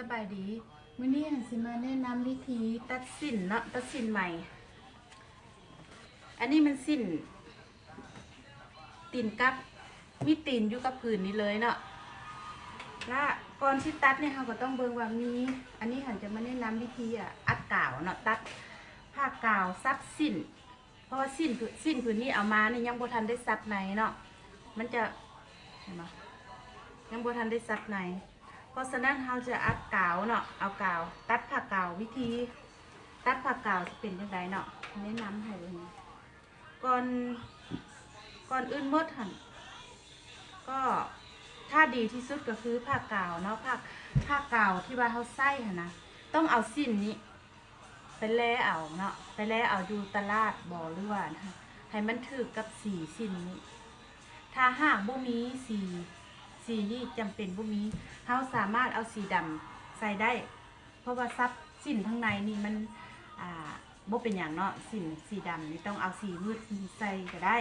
สบายดีมื้อนี้สิมาแนะนำวิธีตัดสินเนาะตัดสินใหม่อันนี้มันสินตีนกับมีตีนอยู่กับพื้นนี้เลยเนาะและก่อนที่ตัดเนี่ยเราก็ต้องเบิ่งว่ามีอันนี้หันจะมาแนะนำวิธีอัดกาวเนาะตัดผ้ากาวซับสินเพราะว่าสินผืนนี้เอามาเนี่ยยังบ่ทันได้ซับในเนาะมันจะเห็นไหมยังบ่ทันได้ซับในเพราะฉะนั้นเราจะอัดกาวเนาะเอากาวตัดผ้ากาววิธีตัดผ้ากาวจะเป็นยังไงเนาะแนะนำให้เลยก่อนอื่นหมดหันก็ถ้าดีที่สุดก็คือผ้ากาวเนาะผ้ากาวที่ว่าเขาใส่หันนะต้องเอาสิ้นนี้ไปแล่เอาเนาะไปแล่เอาอยู่ตลาดบ่อหรือว่านะให้มันถือกับสีสิ้นนี้ถ้าหากบ่มีสีนี่จำเป็นบ่มีเราสามารถเอาสีดำใส่ได้เพราะว่าซับสิ้นข้างในนี่มันบ่เป็นอย่างเนาะสีดำนี่ต้องเอาสีมืดใส่ก็ได้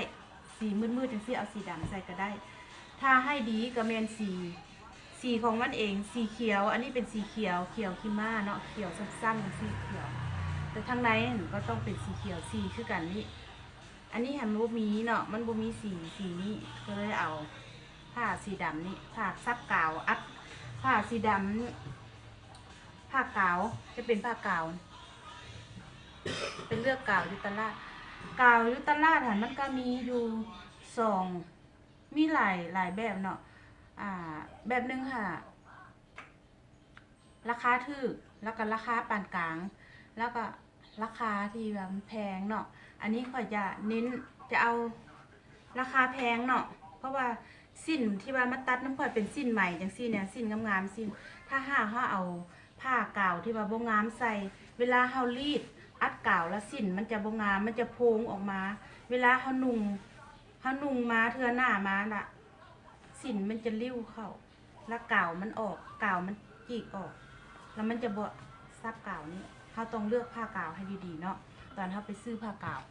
สีมืดจังซี่เอาสีดำใส่ก็ได้ถ้าให้ดีก็แมนสีของมันเองสีเขียวอันนี้เป็นสีเขียวคิม่าเนาะเขียวสั้นๆสีเขียวแต่ทางในก็ต้องเป็นสีเขียวสีคือกันนี่อันนี้มันบ่มีเนาะมันบ่มีสีนี้ก็เลยเอาผ้าสีดำนี่ผ้าซับกาวอัดผ้าสีดำผ้ากาวจะเป็นผ้ากาวเป็นเลือกกาวยุตลาดกาวยุตลาดหันมันก็มีอยู่มีหลายแบบเนาะแบบหนึ่งค่ะราคาถูกแล้วก็ราคาปานกลางแล้วก็ราคาที่แบบแพงเนาะอันนี้ข่อยจะเน้นจะเอาราคาแพงเนาะเพราะว่าสิ้นที่ว่ามาตัดน้ำข่อยเป็นสิ้นใหม่จังซี่เนี่ยสิ้นงามๆสิ้นถ้าเขาเอาผ้ากาวที่ว่าบ่งามใส่เวลาเฮารีดอัดกาวแล้วสิ้นมันจะบ่งามมันจะโพงออกมาเวลาเฮานุ่งมาเทื่อหน้ามาน่ะสิ้นมันจะริ้วเข้าแล้วกาวมันออกกาวมันจีกออกแล้วมันจะบ่ซับกาวนี้เขาต้องเลือกผ้ากาวให้ดีๆเนาะตอนเขาไปซื้อผ้ากาว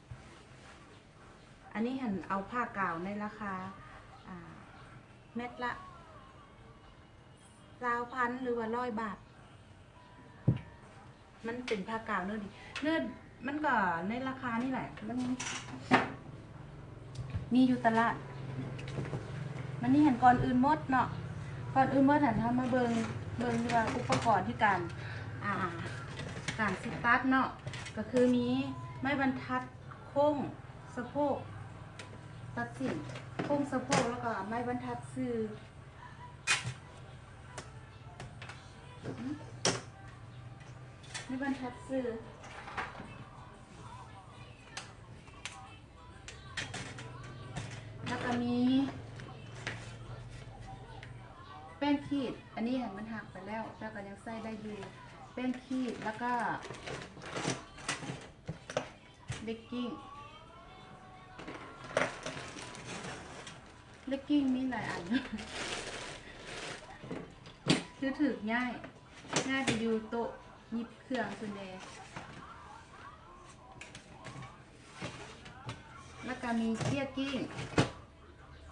อันนี้หันเอาผ้ากาวในราคาเม็ดละ20,000หรือว่า100 บาทมันเป็นผ้ากาวเนื้อดีเนื้อมันก็ในราคานี่แหละมันมีอยู่ตลาดมันนี่เห็นก่อนอื่นหมดเนาะก่อนอื่นหมดหันทำมาเบิงว่าอุปกรณ์ที่การสิตัดเนาะก็คือมีไม้บรรทัดโค้งสะโพกตัดสินโค้งสะโพกแล้วก็ไม้บรรทัดซื้อไม้บรรทัดซื้อแล้วก็มีแป้งขีดอันนี้เห็นมันหักไปแล้วแต่ก็ยังใส่ได้อยู่แป้งขีดแล้วก็เลกกิ้งมีหลายอันคือถือง่ายไปอยู่โต๊ะหยิบเครื่องส่วนใหญ่แล้วก็มีเจี๊ยกิ้ง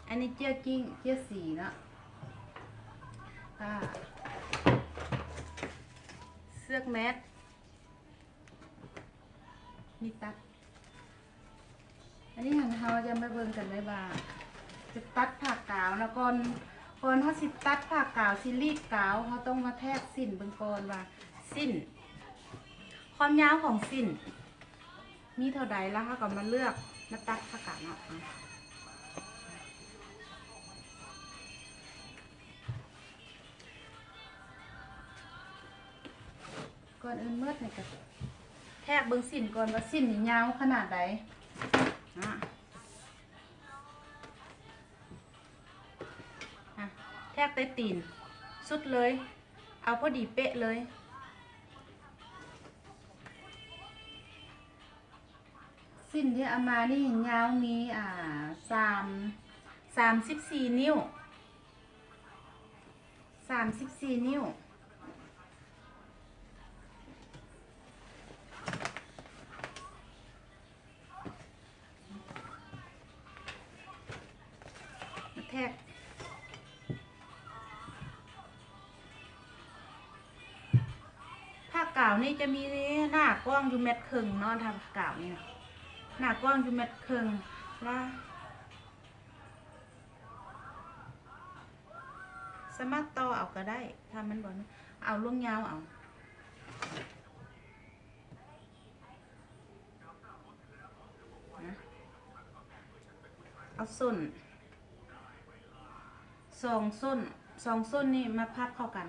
อันนี้เจี๊ยสีเนาะเสื้อแมสนี่ตัดอันนี้หันเราจะมาเบิ่งกันเลยว่าจะตัดผ้ากาวนะก่อนเขาสิตัดผ้ากาวสิรีดกาวเขาต้องมาแทกสิ้นเบิ่งก่อนว่าสิ้นความยาวของสิ้นมีเท่าใดแล้วเขาก็มาเลือกมาตัดผ้ากาวเนาะก่อนอื่นเมื่อไหร่กับแทกเบิ่งสิ้นก่อนว่าสิ้นนี่ยาวขนาดใดแทกใต้ตีนสุดเลยเอาพอดีเป๊ะเลยสิ้นที่เอามานี่ยาวมี34 นิ้ว34 นิ้วแทก าวนี่จะมีหน้ากว้างอยู่เม็ดครึ่งเนาะทำกาวนี่นะหน้ากว้างอยู่เม็ดครึ่งแล้วสามารถต่อเอาก็ได้ถ้ามันบ่เอาล่วงยาวเอาส้นสองส้นนี่มาพับเข้ากัน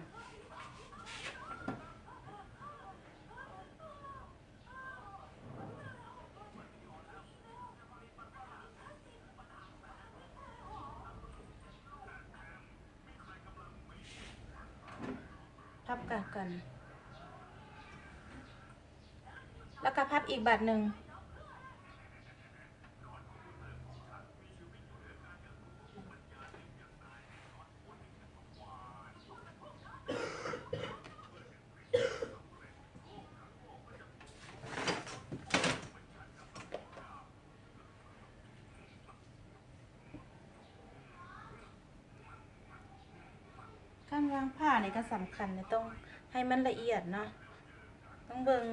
พับกันแล้วก็พับอีกบาทหนึ่งการวางผ้านี่ก็สำคัญนะต้องให้มันละเอียดเนาะต้องเบิ่ง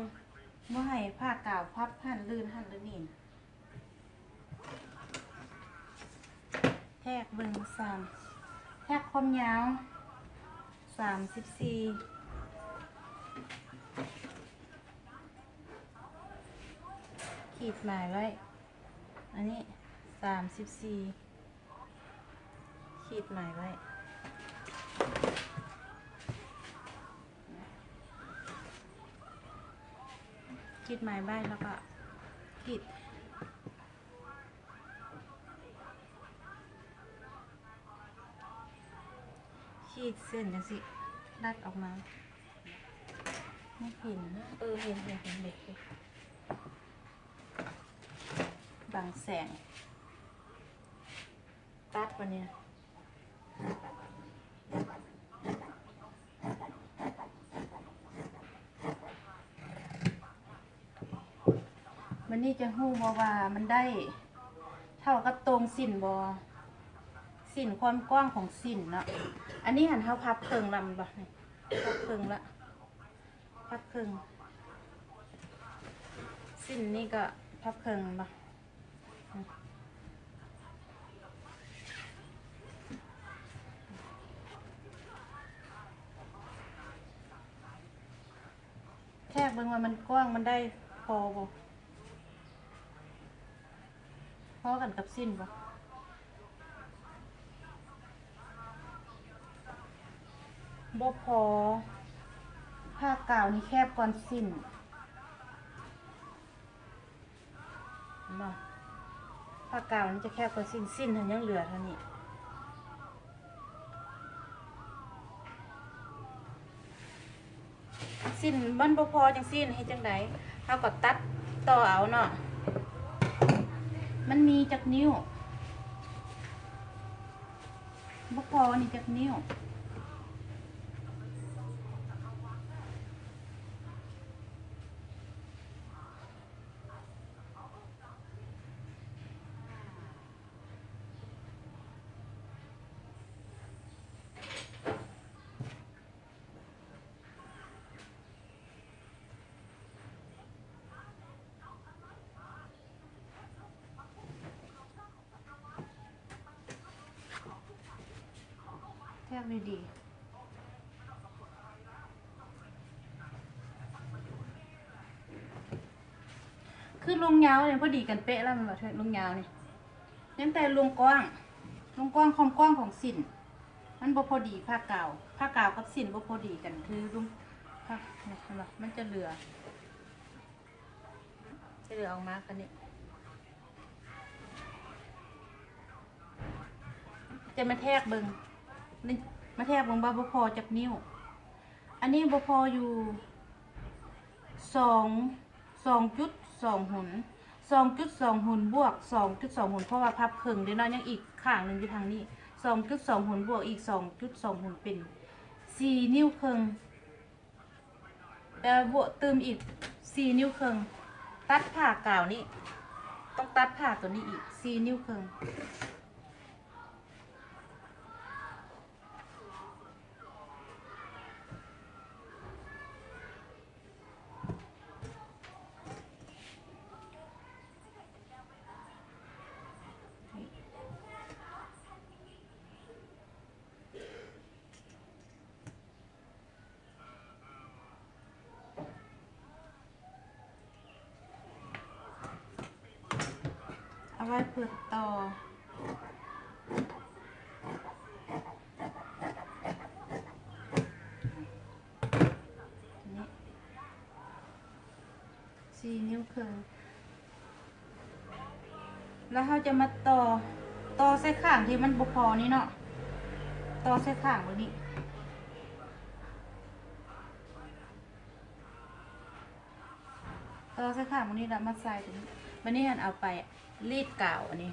ว่าให้ผ้ากาวพับหั่นลื่นนี่แทกเบิ่งแทกความยาว34ขีดหมายไว้อันนี้34ขีดหมายไว้ขีดหมายไว้แล้วก็ขีดเส้นจังสิดัดออกมาไม่เห็นนะเห็นเด็กบางแสงตัดวันนี้มันนี่จะหู้บ่ว่ามันได้เท่ากับตรงสิ้นบ่สิ้นความกว้างของสิ้นเนาะอันนี้หันเท้าพับครึ่งลำบ่พับครึ่งละพับครึ่งสิ้นนี่ก็พับครึ่งบ่แทกเบิ่งว่ามันกว้างมันได้พอบ่พอกันกับสิ้นบ่พอผ้ากาวนี่แคบก่อนสิ้นมาผ้ากาวนี่จะแคบก่อนสิ้นทันยังเหลือเท่านี้สิ้นมันพอจังสิ้นให้จังไดเท่ากับตัดต่อเอาเนาะมันมีจักนิ้วพอนี่จักนิ้วแทกดีคือลงยาวเนี่ยพอดีกันเป๊ะแล้วมันแบบลงยาวนี่นั่นแต่ลงกว้างความกว้างของสิ้นมันพอดีผ้ากาวกับสิ้นพอดีกันคือลงผ้ามันจะเหลือออกมากันนี่จะมาแทกเบิงนี่มาแทกเบิงบ่พอจากนิ้วอันนี้พออยู่2.2 หุ่นบวก2.2 หุ่นเพราะว่าพับครึ่งเดี๋ยวน้อยยังอีกข้างหนึ่งอยู่ทางนี้2.2 หุ่นบวกอีก2.2 หุ่นเป็น4 นิ้วครึ่งแต่บวกเติมอีก4 นิ้วครึ่งตัดผ่ากาวนี่ต้องตัดผ่าตัวนี้อีก4 นิ้วครึ่ง ไว้เพื่อต่อนี่4 นิ้วครึ่งแล้วเราจะมาต่อใส่ข้างที่มันบ่พอนี่เนาะต่อใส่ข้างแบบนี้ต่อใส่ข้างแบบนี้แล้วมาใส่ตรงนี้วันนี้ฉันเอาไปรีดกาวอันนี้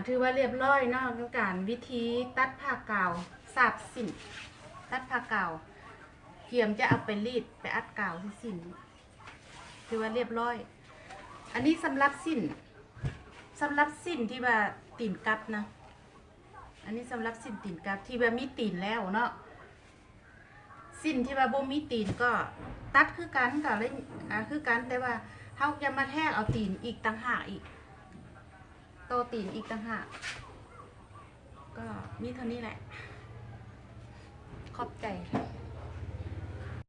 ถือว่าเรียบร้อยเนาะกับการวิธีตัดผ้ากาวสาบสิ้นตัดผ้ากาวเกียมจะเอาไปรีดไปอัดกาวที่สิ้นถือว่าเรียบร้อย อันนี้สำหรับสิ้นที่ว่าตีนกัดนะอันนี้สำหรับสิ้นตีนกัดที่ว่ามีตีนแล้วเนาะสิ้นที่ว่าบ่มีตีนก็ตัดคือกันก็เลยคือกันแต่ว่าเฮาจะมาแทกเอาตีนอีกต่างหากอีกโตตีนอีกต่างหากก็มีเท่านี้แหละขอบใจค่ะ